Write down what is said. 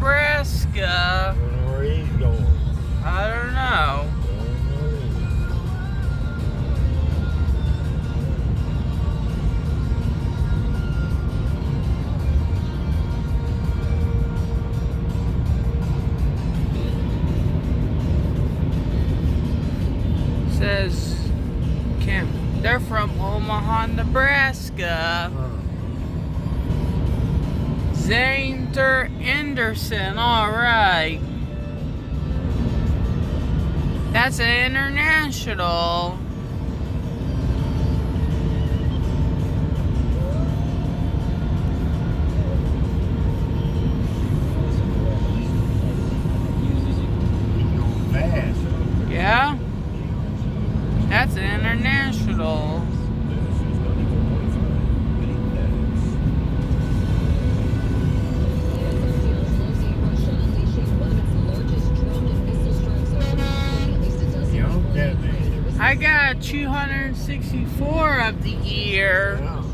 Nebraska. I don't know where he's going. I don't know. Says Kim, they're from Omaha, Nebraska. Anderson, alright. That's an international. Fast. Yeah? That's an international. I got 264 of the year. Yeah.